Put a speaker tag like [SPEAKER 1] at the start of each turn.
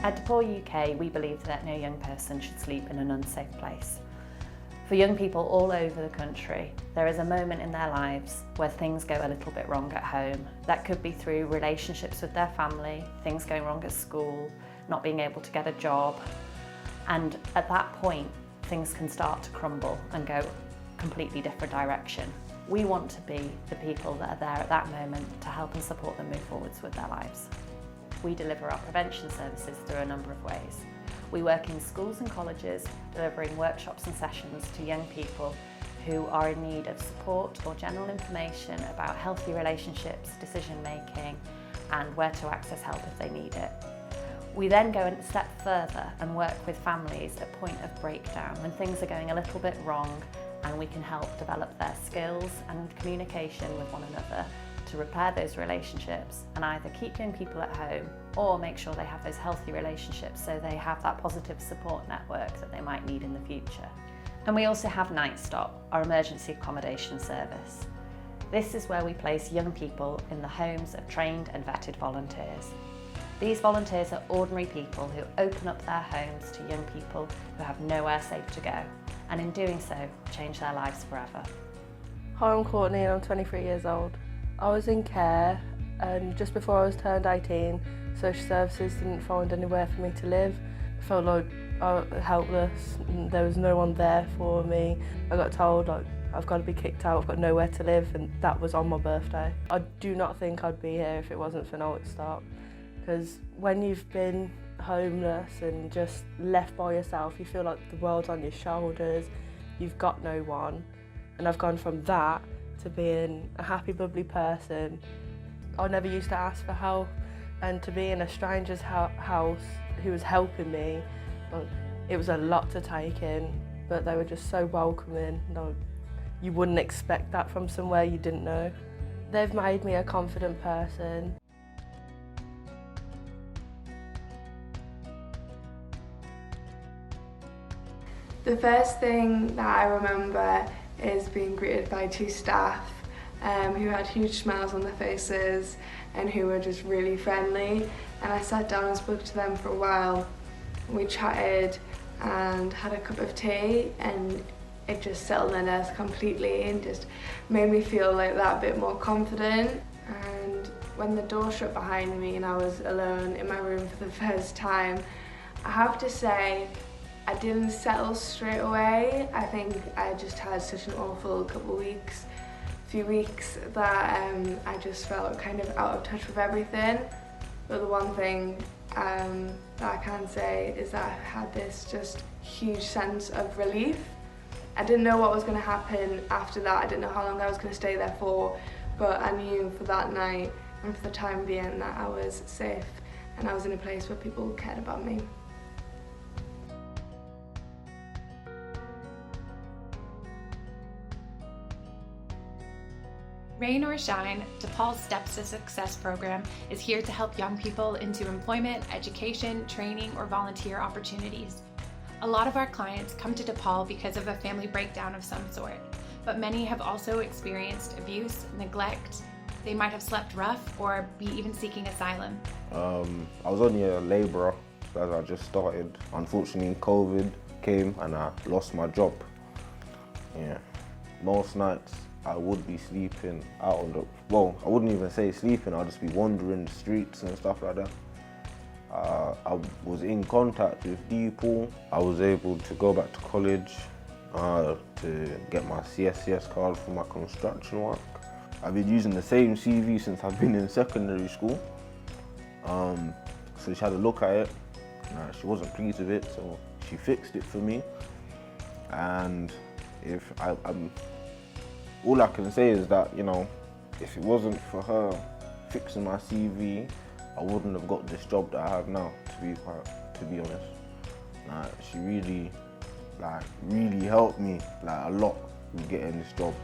[SPEAKER 1] At Depaul UK, we believe that no young person should sleep in an unsafe place. For young people all over the country, there is a moment in their lives where things go a little bit wrong at home. That could be through relationships with their family, things going wrong at school, not being able to get a job. And at that point, things can start to crumble and go a completely different direction. We want to be the people that are there at that moment to help and support them move forwards with their lives. We deliver our prevention services through a number of ways. We work in schools and colleges, delivering workshops and sessions to young people who are in need of support or general information about healthy relationships, decision making, and where to access help if they need it. We then go a step further and work with families at point of breakdown when things are going a little bit wrong, and we can help develop their skills and communication with one another to repair those relationships and either keep young people at home or make sure they have those healthy relationships so they have that positive support network that they might need in the future. And we also have Night Stop, our emergency accommodation service. This is where we place young people in the homes of trained and vetted volunteers. These volunteers are ordinary people who open up their homes to young people who have nowhere safe to go, and in doing so, change their lives forever.
[SPEAKER 2] Hi, I'm Courtney and I'm 23 years old. I was in care, and just before I was turned 18, social services didn't find anywhere for me to live. I felt like I was helpless and there was no one there for me. I got told I've got to be kicked out, I've got nowhere to live, and that was on my birthday. I do not think I'd be here if it wasn't for Night Stop, because when you've been homeless and just left by yourself, you feel like the world's on your shoulders, you've got no one. And I've gone from that to being a happy, bubbly person. I never used to ask for help, and to be in a stranger's house who was helping me, it was a lot to take in, but they were just so welcoming. You wouldn't expect that from somewhere you didn't know. They've made me a confident person.
[SPEAKER 3] The first thing that I remember is being greeted by two staff who had huge smiles on their faces and who were just really friendly. And I sat down and spoke to them for a while. We chatted and had a cup of tea, and it just settled my nerves completely and just made me feel like that bit more confident. And when the door shut behind me and I was alone in my room for the first time, I have to say I didn't settle straight away. I think I just had such an awful few weeks that I just felt kind of out of touch with everything. But the one thing that I can say is that I had this just huge sense of relief. I didn't know what was going to happen after that. I didn't know how long I was going to stay there for, but I knew for that night and for the time being that I was safe and I was in a place where people cared about me.
[SPEAKER 4] Rain or Shine, Depaul's Steps to Success program is here to help young people into employment, education, training, or volunteer opportunities. A lot of our clients come to Depaul because of a family breakdown of some sort, but many have also experienced abuse, neglect. They might have slept rough or be even seeking asylum.
[SPEAKER 5] I was only a labourer as I just started. Unfortunately, COVID came and I lost my job. Yeah, most nights I would be sleeping out on I wouldn't even say sleeping, I'd just be wandering the streets and stuff like that. I was in contact with Depaul. I was able to go back to college to get my CSCS card for my construction work. I've been using the same CV since I've been in secondary school. So she had a look at it. She wasn't pleased with it, so she fixed it for me. And all I can say is that, if it wasn't for her fixing my CV, I wouldn't have got this job that I have now, to be honest. She really helped me a lot with getting this job.